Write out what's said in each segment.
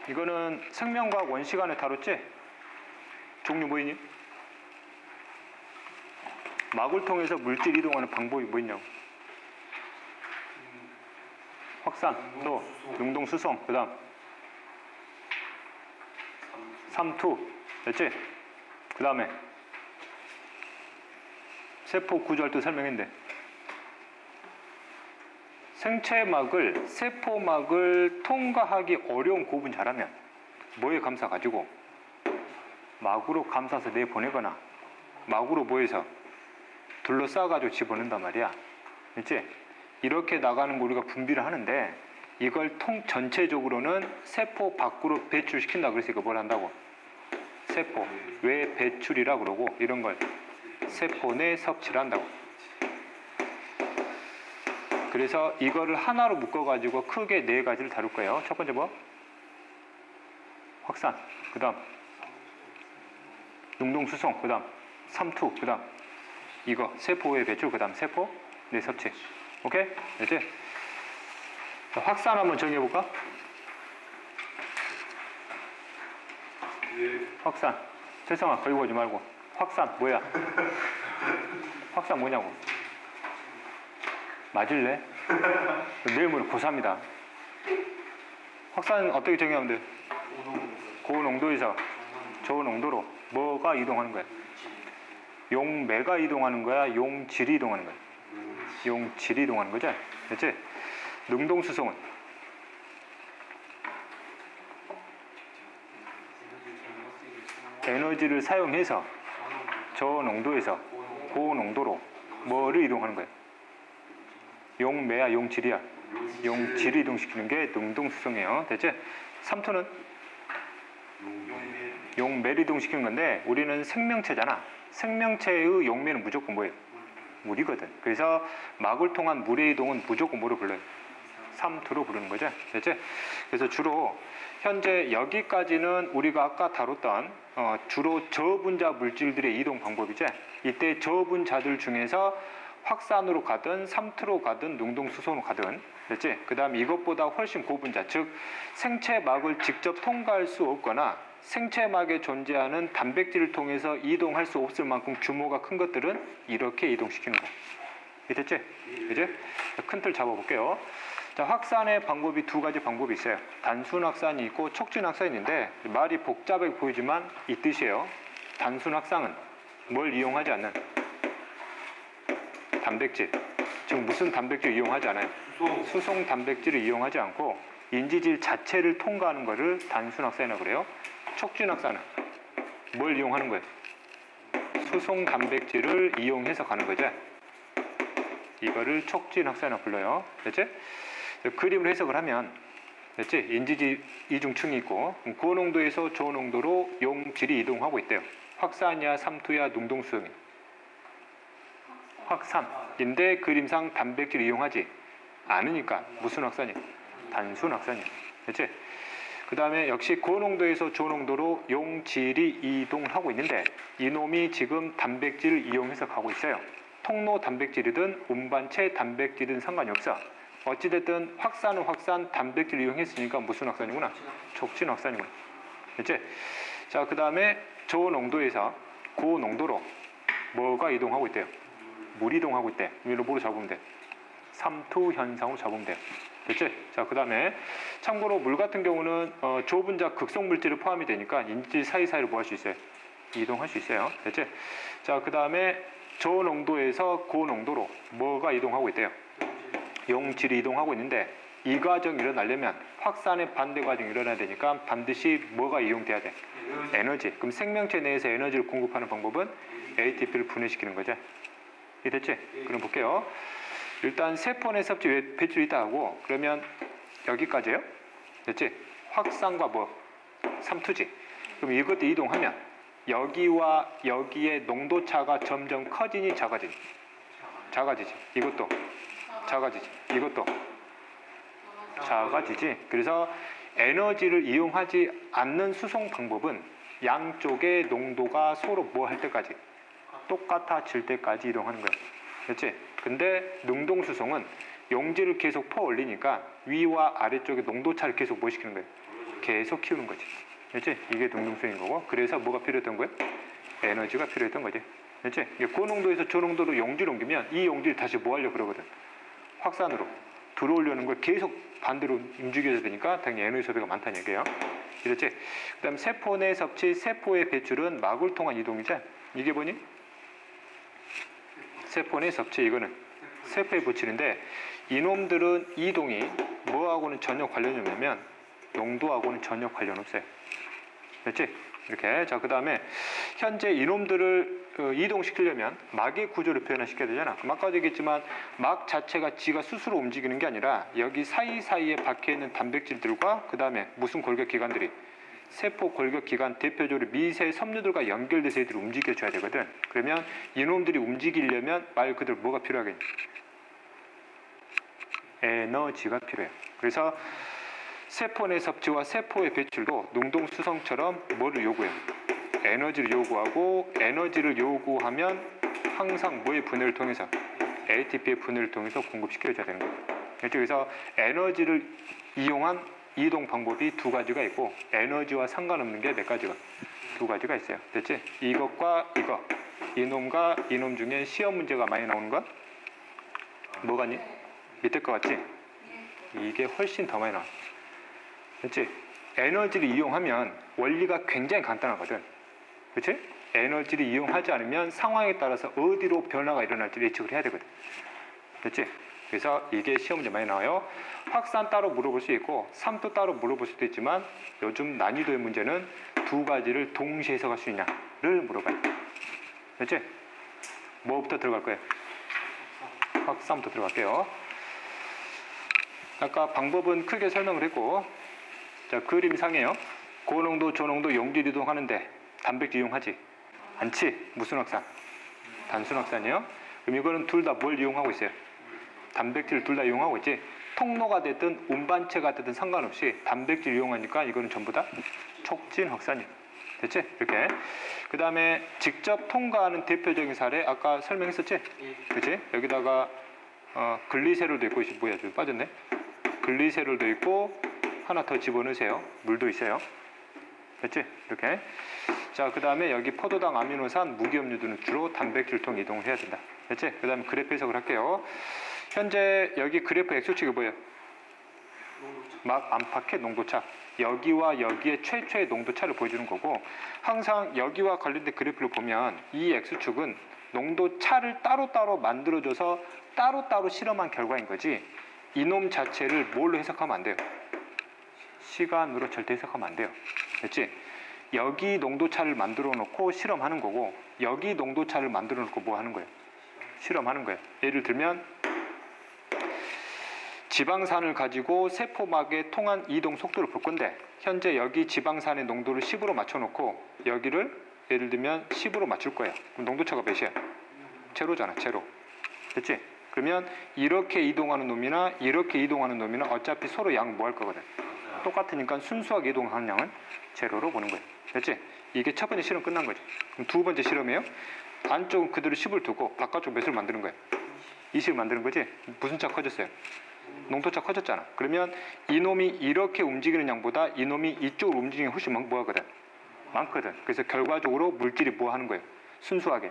이거는 생명과학 원시간에 다뤘지? 종류 뭐 있니? 막을 통해서 물질 이동하는 방법이 뭐 있냐고. 확산, 또 능동 수송, 그 다음 삼투, 됐지? 그 다음에 세포 구조할 설명했는데, 생체막을, 세포막을 통과하기 어려운 고분 잘하면 뭐에 감싸가지고 막으로 감싸서 내보내거나 막으로 뭐해서 둘러싸가지고 집어넣는단 말이야. 그치? 이렇게 나가는 거 우리가 분비를 하는데, 이걸 전체적으로는 세포 밖으로 배출시킨다 그랬으니까 뭘 한다고? 세포 외 배출이라 그러고, 이런 걸 세포 내 섭취를 한다고. 그래서 이거를 하나로 묶어가지고 크게 네 가지를 다룰 거예요. 첫 번째 뭐? 확산, 그 다음 능동수송, 그 다음 삼투, 그 다음 이거 세포의 배출, 그 다음 세포 내 섭취. 오케이? 됐지? 자, 확산 한번 정해볼까? 네. 확산. 재성아, 거기 보지 말고. 확산 뭐야? 확산 뭐냐고. 맞을래? 내일 모레 고3이다. 확산 어떻게 정의하면 돼? 고농도에서 저농도로 뭐가 이동하는 거야? 용매가 이동하는 거야? 용질이 이동하는 거야? 용질이 이동하는 거죠? 됐지? 능동수송은 에너지를 사용해서 저농도에서 고농도로 뭐를 이동하는 거야? 용매야 용질이야? 용질을 이동시키는 게 능동수송이에요. 됐지? 삼투는 용매를 이동시키는 건데, 우리는 생명체잖아. 생명체의 용매는 무조건 뭐예요? 물이거든. 그래서 막을 통한 물의 이동은 무조건 뭐로 불러요? 삼투로 부르는 거죠. 됐지? 그래서 주로 현재 여기까지는 우리가 아까 다뤘던 주로 저분자 물질들의 이동 방법이죠. 이때 저분자들 중에서 확산으로 가든 삼투로 가든 능동수송으로 가든, 됐지? 그 다음 이것보다 훨씬 고분자, 즉 생체막을 직접 통과할 수 없거나 생체막에 존재하는 단백질을 통해서 이동할 수 없을 만큼 규모가 큰 것들은 이렇게 이동시키는 거. 됐지? 이제 큰 틀 잡아볼게요. 자, 확산의 방법이 두 가지 방법이 있어요. 단순 확산이 있고 촉진 확산이 있는데, 말이 복잡해 보이지만 이 뜻이에요. 단순 확산은 뭘 이용하지 않는 단백질, 즉 무슨 단백질을 이용하지 않아요? 수송 단백질을 이용하지 않고 인지질 자체를 통과하는 것을 단순 확산이라고 그래요. 촉진 확산은 뭘 이용하는 거예요? 수송 단백질을 이용해서 가는 거죠. 이거를 촉진 확산이라고 불러요. 됐지? 그림을 해석을 하면, 됐지? 인지질 이중층이 있고 고농도에서 저농도로 용질이 이동하고 있대요. 확산이야 삼투야 능동수송이야? 확산인데 그림상 단백질을 이용하지 않으니까 무슨 확산이야? 단순 확산이야. 됐지? 그 다음에 역시 고농도에서 저농도로 용질이 이동하고 있는데, 이놈이 지금 단백질을 이용해서 가고 있어요. 통로 단백질이든 운반체 단백질이든 상관이 없어. 어찌됐든 확산은 확산, 단백질을 이용했으니까 무슨 확산이구나? 촉진 확산이구나. 됐지? 자, 그 다음에 저농도에서 고농도로 뭐가 이동하고 있대요? 물이 이동하고 있대. 위로 뭐로 잡으면 돼? 삼투 현상으로 잡으면 돼요. 됐지? 자, 그 다음에 참고로 물 같은 경우는 저분자 극성 물질이 포함이 되니까 인질 사이사이로 뭐 할 수 있어요? 이동할 수 있어요. 됐지? 자, 그 다음에 저농도에서 고농도로 뭐가 이동하고 있대요? 용질이 이동하고 있는데, 이 과정이 일어나려면 확산의 반대 과정이 일어나야 되니까 반드시 뭐가 이용돼야 돼? 에너지. 그럼 생명체 내에서 에너지를 공급하는 방법은 ATP를 분해시키는 거죠. 이해됐지? 그럼 볼게요. 일단 세포 내 섭취 배출이 있다 하고, 그러면 여기까지예요. 됐지? 확산과 뭐? 삼투지. 그럼 이것도 이동하면 여기와 여기의 농도차가 점점 커지니 작아지니? 작아지지. 이것도 작아지지. 이것도 작아지지. 그래서 에너지를 이용하지 않는 수송 방법은 양쪽의 농도가 서로 뭐 할 때까지? 똑같아질 때까지 이동하는 거예요. 그렇지? 근데 능동수송은 용질을 계속 퍼 올리니까 위와 아래쪽의 농도차를 계속 뭐 시키는 거예요? 계속 키우는 거지. 그렇지? 이게 능동성인 거고. 그래서 뭐가 필요했던 거야? 에너지가 필요했던 거지. 그렇지? 고농도에서 저농도로 용질을 옮기면 이 용질이 다시 뭐 하려고 그러거든? 확산으로 들어오려는 걸 계속 반대로 움직여야 되니까 당연히 에너지 소비가 많다는 얘기예요. 그렇지? 그 다음 세포 내 섭취, 세포의 배출은 막을 통한 이동이지. 이게 뭐니? 세포 내 섭취, 이거는 세포의 배출인데 이놈들은 이동이 뭐하고는 전혀 관련이 없냐면 농도하고는 전혀 관련 없어요. 그렇지? 이렇게. 자, 그 다음에 현재 이놈들을 이동시키려면 막의 구조를 표현시켜야 되잖아. 아까도 얘기했지만 막 자체가 지가 스스로 움직이는 게 아니라 여기 사이사이에 박혀있는 단백질들과 그 다음에 무슨 골격기관들이 세포 골격기관 대표적으로 미세 섬유들과 연결돼서 얘들이 움직여줘야 되거든. 그러면 이놈들이 움직이려면 말 그대로 뭐가 필요하겠니? 에너지가 필요해요. 그래서 세포 내 섭취와 세포의 배출도 능동수성처럼 뭐를 요구해요? 에너지를 요구하고 에너지를 요구하면 항상 뭐의 분해를 통해서? ATP의 분해를 통해서 공급시켜줘야 되는 거예요. 그래서 에너지를 이용한 이동 방법이 두 가지가 있고 에너지와 상관없는 게 몇 가지가? 두 가지가 있어요. 됐지? 이것과 이거. 이놈과 이놈 중에 시험 문제가 많이 나오는 건 뭐가니? 밑에 거 같지? 이게 훨씬 더 많이 나와. 그렇지? 에너지를 이용하면 원리가 굉장히 간단하거든. 그렇지? 에너지를 이용하지 않으면 상황에 따라서 어디로 변화가 일어날지 예측을 해야 되거든. 그렇지? 그래서 이게 시험 문제 많이 나와요. 확산 따로 물어볼 수 있고 3도 따로 물어볼 수도 있지만 요즘 난이도의 문제는 두 가지를 동시에 해석할 수 있냐를 물어봐요. 그렇지? 뭐부터 들어갈 거예요? 확산부터 들어갈게요. 아까 방법은 크게 설명을 했고, 자, 그림상이에요. 고농도, 저농도 용질 이동하는데 단백질 이용하지? 않지? 무슨 확산? 단순 확산이에요. 그럼 이거는 둘 다 뭘 이용하고 있어요? 단백질을 둘 다 이용하고 있지? 통로가 됐든 운반체가 됐든 상관없이 단백질 이용하니까 이거는 전부 다 촉진 확산이에요. 됐지? 이렇게. 그 다음에 직접 통과하는 대표적인 사례 아까 설명했었지? 그치? 여기다가 글리세롤도 있고, 뭐야, 좀 빠졌네? 글리세롤도 있고 하나 더 집어넣으세요. 물도 있어요. 됐지? 이렇게. 자, 그 다음에 여기 포도당, 아미노산, 무기염료들은 주로 단백질 통 이동을 해야 된다. 됐지? 그 다음에 그래프 해석을 할게요. 현재 여기 그래프 X축이 뭐예요? 막 안팎의 농도차. 여기와 여기의 최초의 농도차를 보여주는 거고, 항상 여기와 관련된 그래프를 보면 이 X축은 농도차를 따로따로 만들어줘서 따로따로 실험한 결과인 거지, 이놈 자체를 뭘로 해석하면 안 돼요? 시간으로 절대 해석하면 안 돼요. 됐지? 여기 농도차를 만들어 놓고 실험하는 거고, 여기 농도차를 만들어 놓고 뭐 하는 거예요? 실험하는 거예요. 예를 들면 지방산을 가지고 세포막에 통한 이동 속도를 볼 건데, 현재 여기 지방산의 농도를 10으로 맞춰놓고 여기를 예를 들면 10으로 맞출 거예요. 그럼 농도차가 몇이야? 제로잖아, 제로. 됐지? 그러면 이렇게 이동하는 놈이나 이렇게 이동하는 놈이나 어차피 서로 양 뭐 할 거거든? 똑같으니까 순수하게 이동하는 양은 제로로 보는 거예요. 됐지? 이게 첫 번째 실험 끝난 거지. 그럼 두 번째 실험이에요. 안쪽은 그대로 10을 두고 바깥쪽 몇을 만드는 거예요? 20을 만드는 거지? 무슨 차 커졌어요? 농도차 커졌잖아. 그러면 이놈이 이렇게 움직이는 양보다 이놈이 이쪽으로 움직이는 게 훨씬 뭐하거든? 많거든. 그래서 결과적으로 물질이 뭐 하는 거예요? 순수하게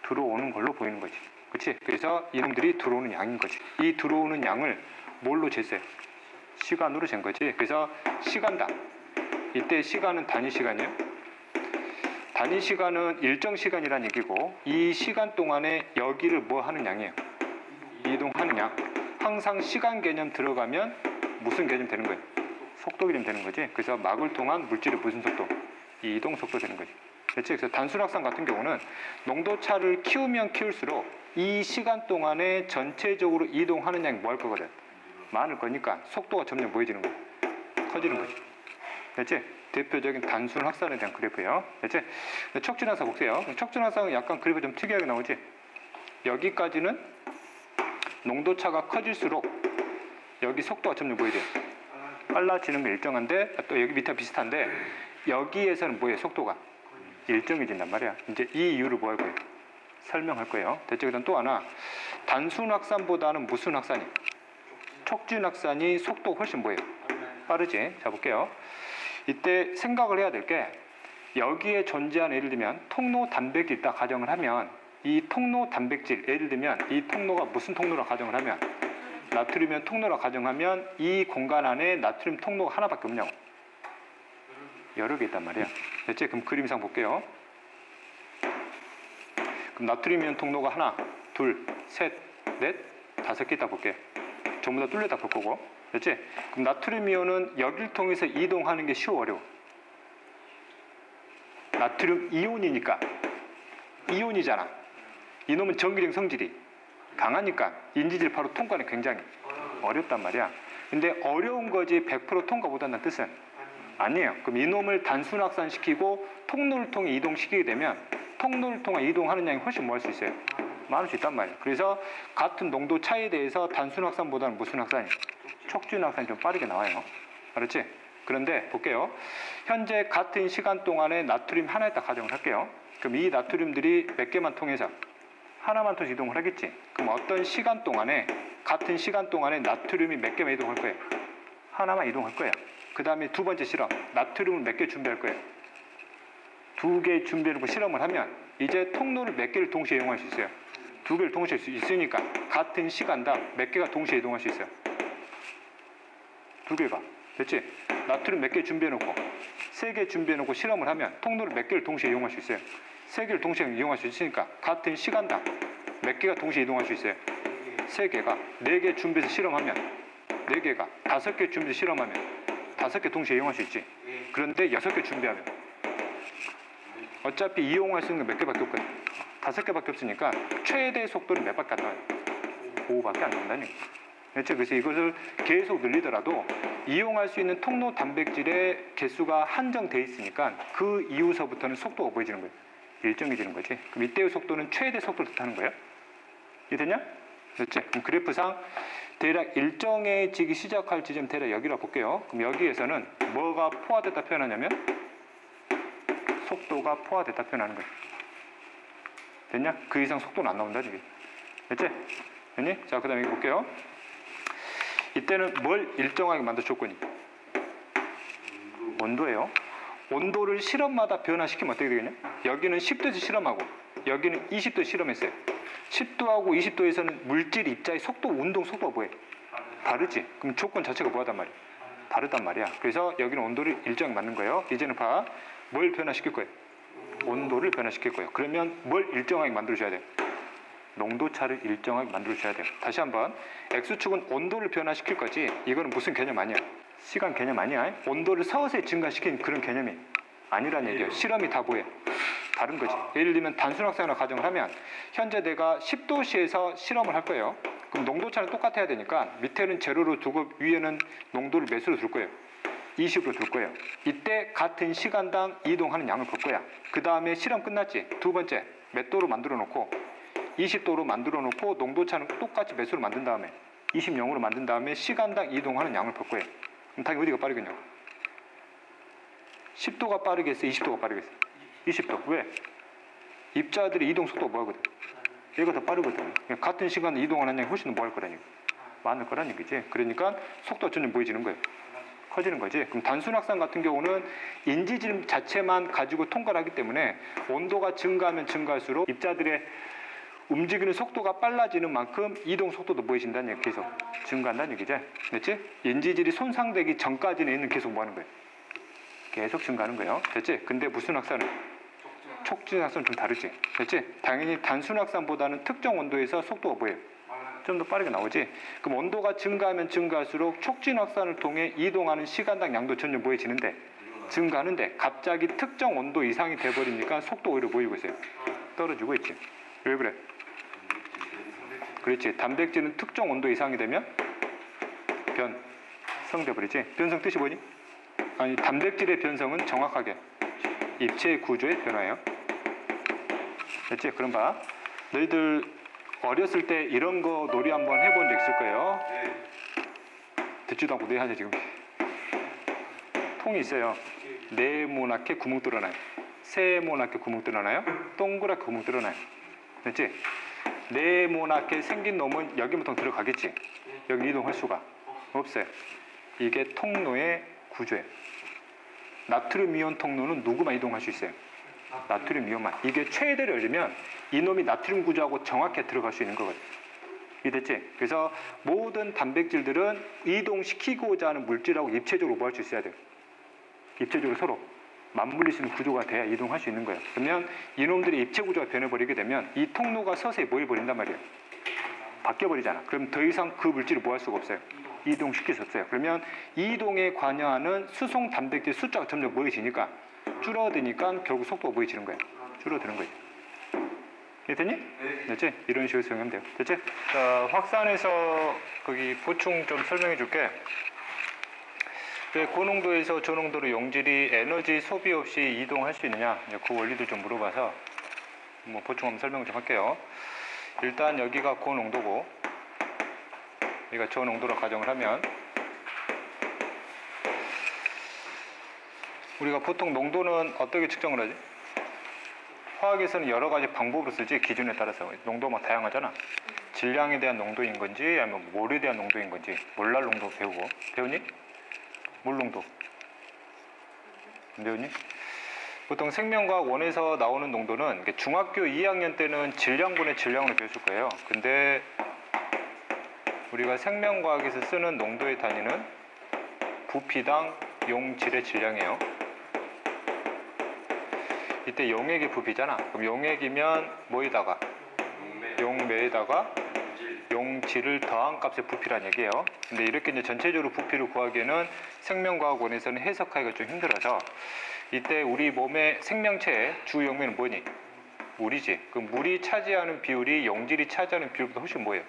들어오는 걸로 보이는 거지. 그렇지? 그래서 이놈들이 들어오는 양인 거지. 이 들어오는 양을 뭘로 쟀어요? 시간으로 잰 거지. 그래서 시간당. 이때 시간은 단위 시간이에요. 단위 시간은 일정 시간이란 얘기고, 이 시간 동안에 여기를 뭐 하는 양이에요? 이동하는 양. 항상 시간 개념 들어가면 무슨 개념 되는 거예요? 속도 개념 되는 거지. 그래서 막을 통한 물질의 무슨 속도? 이동 속도 되는 거지. 그렇지? 그래서 단순 확산 같은 경우는 농도차를 키우면 키울수록 이 시간 동안에 전체적으로 이동하는 양이 뭐 할 거거든? 많을 거니까 속도가 점점 뭐해지는 거야? 커지는 거지. 됐지? 대표적인 단순 확산에 대한 그래프예요. 됐지? 척진 확산 볼게요. 척진 확산은 약간 그래프 좀 특이하게 나오지? 여기까지는 농도차가 커질수록 여기 속도가 점점 뭐해져? 빨라지는 게 일정한데, 또 여기 밑에 비슷한데, 여기에서는 뭐예요? 속도가 일정해진단 말이야. 이제 이 이유를 뭐 할 거예요? 설명할 거예요. 됐죠? 그다음 또 하나, 단순 확산보다는 무슨 확산이? 촉진 확산이 속도가 훨씬 뭐예요? 빠르지? 자, 볼게요. 이때 생각을 해야 될 게 여기에 존재하는 예를 들면 통로 단백질 있다 가정을 하면 이 통로 단백질 예를 들면 이 통로가 무슨 통로라 가정을 하면 나트륨이온 통로라 가정하면 이 공간 안에 나트륨 통로가 하나밖에 없냐고 여러 개 있단 말이야. 됐지? 그럼 그림상 볼게요. 그럼 나트륨이온 통로가 하나, 둘, 셋, 넷, 5개 있다 볼게. 전부 다 뚫렸다 볼 거고. 됐지? 그럼 나트륨이온은 여길 통해서 이동하는 게 쉬워 어려워? 나트륨 이온이니까 이온이잖아. 이놈은 전기적 성질이 강하니까 인지질 바로 통과는 굉장히 어렵단 말이야. 근데 어려운 거지 100% 통과 못한다는 뜻은 아니에요. 그럼 이놈을 단순 확산시키고 통로를 통해 이동시키게 되면 통로를 통해 이동하는 양이 훨씬 뭐 할 수 있어요? 많을 수 있단 말이에요. 그래서 같은 농도 차이에 대해서 단순 확산보다는 무슨 확산이? 촉진 확산이 좀 빠르게 나와요. 알았지? 그런데 볼게요. 현재 같은 시간 동안에 나트륨 하나에다 가정을 할게요. 그럼 이 나트륨들이 몇 개만 통해서? 하나만 통해서 이동을 하겠지. 그럼 어떤 시간 동안에 같은 시간 동안에 나트륨이 몇 개만 이동할 거예요? 하나만 이동할 거예요. 그 다음에 두 번째 실험. 나트륨을 몇 개 준비할 거예요? 2개 준비해놓고 실험을 하면 이제 통로를 몇 개를 동시에 이용할 수 있어요? 2개를 동시에 할 수 있으니까 같은 시간당 몇 개가 동시에 이동할 수 있어요? 2개가. 됐지? 나트륨 몇 개 준비해놓고 3개 준비해놓고 실험을 하면 통로를 몇 개를 동시에 이용할 수 있어요? 3개를 동시에 이용할 수 있으니까 같은 시간당 몇 개가 동시에 이동할 수 있어요? 3개가. 4개 준비해서 실험하면 4개가. 5개 준비해서 실험하면 5개 동시에 이용할 수 있지. 그런데 6개 준비하면 어차피 이용할 수 있는 건 몇 개밖에 없거든. 5개밖에 없으니까 최대 속도는 몇 밖에 안 나와요? 5밖에 안 나온다니. 그렇죠? 그래서 이것을 계속 늘리더라도 이용할 수 있는 통로 단백질의 개수가 한정돼 있으니까 그 이후서부터는 속도가 보여지는 거예요. 일정해지는 거지. 그럼 이때의 속도는 최대 속도를 뜻하는 거예요. 이해됐냐? 그렇지? 그럼 그래프상 대략 일정해지기 시작할 지점 대략 여기라 볼게요. 그럼 여기에서는 뭐가 포화됐다 표현하냐면 속도가 포화됐다 표현하는 거예요. 됐냐? 그 이상 속도는 안 나온다 지금. 됐지? 됐니? 자, 그 다음에 여기 볼게요. 이때는 뭘 일정하게 만들 조건이? 온도예요. 온도를 실험마다 변화시키면 어떻게 되겠냐? 여기는 10도에서 실험하고 여기는 20도 실험했어요. 10도하고 20도에서는 물질 입자의 속도, 운동 속도가 뭐예요? 다르지? 그럼 조건 자체가 뭐하단 말이야? 다르단 말이야. 그래서 여기는 온도를 일정하게 맞는 거예요. 이제는 봐. 뭘 변화시킬 거예요? 온도를 변화시킬 거예요. 그러면 뭘 일정하게 만들어줘야 돼요? 농도차를 일정하게 만들어줘야 돼요. 다시 한번 X축은 온도를 변화시킬 거지 이거는 무슨 개념 아니야? 시간 개념 아니야. 온도를 서서히 증가시키는 그런 개념이 아니란 얘기예요. 실험이 다 뭐해? 다른 거지. 예를 들면 단순 확산을 가정을 하면 현재 내가 10도씨에서 실험을 할 거예요. 그럼 농도차는 똑같아야 되니까 밑에는 제로로 두고 위에는 농도를 몇으로 둘 거예요? 20으로 둘 거예요. 이때 같은 시간당 이동하는 양을 볼 거야. 그 다음에 실험 끝났지? 두 번째 몇 도로 만들어 놓고 20도로 만들어 놓고 농도차는 똑같이 몇으로 만든 다음에 20으로 만든 다음에 시간당 이동하는 양을 볼 거예요. 그럼 당연히 어디가 빠르겠냐고? 10도가 빠르겠어? 20도가 빠르겠어? 20도. 왜? 입자들의 이동 속도가 뭐하거든? 얘가 더 빠르거든. 같은 시간에 이동하는 양이 훨씬 더 뭐 할 거라니까? 많을 거란 얘기지. 그러니까 속도가 점점 보여지는 거예요. 커지는 거지. 그럼 단순 확산 같은 경우는 인지질 자체만 가지고 통과를 하기 때문에 온도가 증가하면 증가할수록 입자들의 움직이는 속도가 빨라지는 만큼 이동 속도도 보여진다는 얘기 계속 증가한다는 얘기죠. 됐지? 인지질이 손상되기 전까지는 얘는 계속 뭐 하는 거예요? 계속 증가하는 거예요. 됐지? 근데 무슨 확산은? 촉진 확산은 좀 다르지. 됐지? 당연히 단순 확산보다는 특정 온도에서 속도가 뭐예요? 좀 더 빠르게 나오지. 그럼 온도가 증가하면 증가할수록 촉진 확산을 통해 이동하는 시간당 양도 점점 보여지는데 증가하는데 갑자기 특정 온도 이상이 돼버리니까 속도 오히려 보이고 있어요. 떨어지고 있지. 왜 그래? 그렇지. 단백질은 특정 온도 이상이 되면 변성돼 버리지. 변성 뜻이 뭐니? 아니, 단백질의 변성은 정확하게 입체 구조의 변화예요. 됐지? 그럼 봐. 너희들 어렸을 때 이런 거 놀이 한번 해본 적 있을 거예요. 듣지도 않고 네 하자 지금. 통이 있어요. 네모나게 구멍 뚫어놔요. 세모나게 구멍 뚫어놔요. 동그랗게 구멍 뚫어놔요. 됐지? 네모나게 생긴 놈은 여기부터 들어가겠지. 여기 이동할 수가 없어요. 이게 통로의 구조예요. 나트륨 이온 통로는 누구만 이동할 수 있어요? 나트륨 이온만. 이게 최대를 열리면 이놈이 나트륨 구조하고 정확히 들어갈 수 있는 거거든요. 이해됐지? 그래서 모든 단백질들은 이동시키고자 하는 물질하고 입체적으로 뭐 할 수 있어야 돼요? 입체적으로 서로 맞물릴 수 있는 구조가 돼야 이동할 수 있는 거예요. 그러면 이놈들의 입체 구조가 변해버리게 되면 이 통로가 서서히 뭐 해버린단 말이에요? 바뀌어버리잖아. 그럼 더 이상 그 물질을 뭐 할 수가 없어요? 이동시킬 수 없어요. 그러면 이동에 관여하는 수송 단백질 숫자가 점점 뭐해지니까 줄어드니까 결국 속도가 뭐해지는 거예요? 줄어드는 거예요. 됐니? 됐지? 이런 식으로 사용하면 돼요. 됐지? 자, 확산해서 거기 보충 좀 설명해 줄게. 왜 고농도에서 저농도로 용질이 에너지 소비 없이 이동할 수 있느냐? 그 원리도 좀 물어봐서 뭐 보충 한번 설명 좀 할게요. 일단 여기가 고농도고 여기가 저농도로 가정을 하면 우리가 보통 농도는 어떻게 측정을 하지? 화학에서는 여러 가지 방법으로 쓰지. 기준에 따라서 농도가 다양하잖아. 질량에 대한 농도인 건지 아니면 몰에 대한 농도인 건지 몰랄 농도 배우고 배웠니? 몰 농도 안 배웠니? 보통 생명과학 1에서 나오는 농도는 중학교 2학년 때는 질량분의 질량으로 배웠을 거예요. 근데 우리가 생명과학에서 쓰는 농도의 단위는 부피당 용질의 질량이에요. 이때 용액이 부피잖아. 그럼 용액이면 뭐에다가? 용매에다가 용질을 더한 값의 부피란 얘기예요. 근데 이렇게 이제 전체적으로 부피를 구하기에는 생명과학 1에서는 해석하기가 좀 힘들어서 이때 우리 몸의 생명체의 주 용매는 뭐니? 물이지. 그 물이 차지하는 비율이 용질이 차지하는 비율보다 훨씬 뭐예요?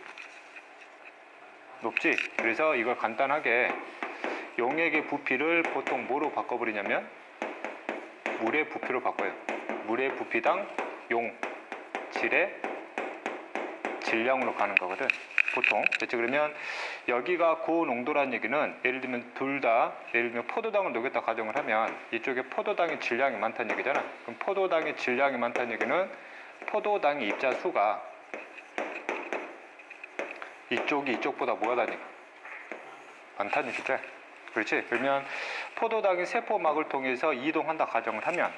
높지. 그래서 이걸 간단하게 용액의 부피를 보통 뭐로 바꿔버리냐면 물의 부피로 바꿔요. 물의 부피당 용질의 질량으로 가는 거거든. 보통. 그렇죠? 그러면 여기가 고농도라는 얘기는 예를 들면 둘 다 예를 들면 포도당을 녹였다 가정을 하면 이쪽에 포도당의 질량이 많다는 얘기잖아. 그럼 포도당의 질량이 많다는 얘기는 포도당의 입자 수가 이쪽이 이쪽보다 뭐하다니? 많다는 얘기죠. 그렇지? 그러면 포도당이 세포막을 통해서 이동한다 가정을 하면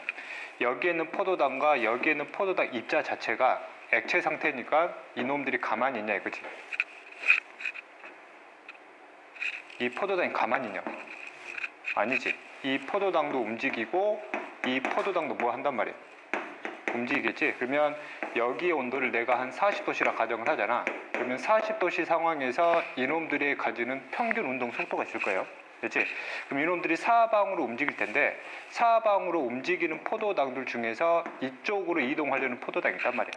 여기에 있는 포도당과 여기에 있는 포도당 입자 자체가 액체 상태니까 이놈들이 가만히 있냐 이거지. 이 포도당이 가만히 있냐? 아니지. 이 포도당도 움직이고 이 포도당도 뭐 한단 말이야? 움직이겠지. 그러면 여기의 온도를 내가 한 40도씨라 가정을 하잖아. 그러면 40도씨 상황에서 이놈들이 가지는 평균 운동 속도가 있을 거예요. 그렇지? 그럼 이놈들이 사방으로 움직일 텐데 사방으로 움직이는 포도당들 중에서 이쪽으로 이동하려는 포도당이 있단 말이야.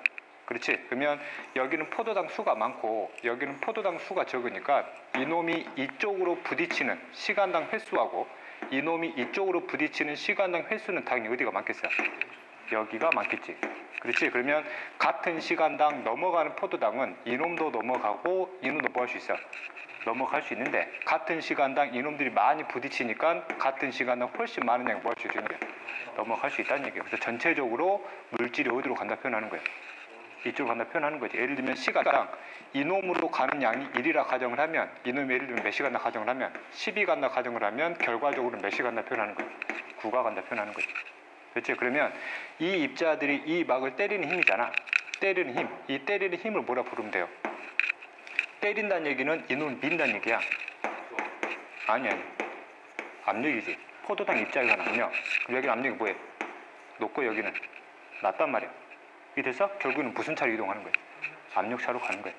그렇지? 그러면 여기는 포도당 수가 많고 여기는 포도당 수가 적으니까 이놈이 이쪽으로 부딪히는 시간당 횟수하고 이놈이 이쪽으로 부딪히는 시간당 횟수는 당연히 어디가 많겠어요? 여기가 많겠지. 그렇지? 그러면 같은 시간당 넘어가는 포도당은 이놈도 넘어가고 이놈도 뭐 할 수 있어? 넘어갈 수 있는데 같은 시간당 이놈들이 많이 부딪히니까 같은 시간당 훨씬 많은 양이 뭐 할 수 있는 거야? 넘어갈 수 있다는 얘기예요. 그래서 전체적으로 물질이 어디로 간다 표현하는 거예요? 이쪽으로 간다 표현하는 거지. 예를 들면 시간당 이놈으로 가는 양이 1이라 가정을 하면 이놈이 예를 들면 몇 시 간다 가정을 하면 10이 간다 가정을 하면 결과적으로 몇 시 간다 표현하는 거예요? 9가 간다 표현하는 거지. 그렇죠? 그러면 이 입자들이 이 막을 때리는 힘이잖아. 때리는 힘. 이 때리는 힘을 뭐라 부르면 돼요? 때린다는 얘기는 이놈을 민다는 얘기야. 아니. 압력이지. 포도당 입자에 관한 압력. 그럼 여기는 압력이 뭐예요? 높고 여기는 낮단 말이야. 이게 돼서 결국은 무슨 차로 이동하는 거예요? 압력차로 가는 거예요.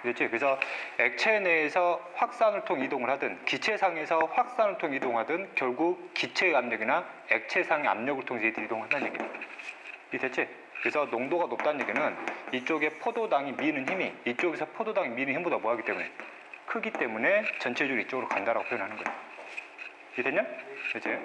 그렇지? 그래서 액체 내에서 확산을 통해 이동을 하든 기체상에서 확산을 통해 이동하든 결국 기체의 압력이나 액체상의 압력을 통해서 이들이 이동한다는 얘기예요. 이게 됐지? 그래서 농도가 높다는 얘기는 이쪽에 포도당이 미는 힘이 이쪽에서 포도당이 미는 힘보다 뭐하기 때문에? 크기 때문에 전체적으로 이쪽으로 간다라고 표현하는 거예요. 이게 됐냐? 그렇지?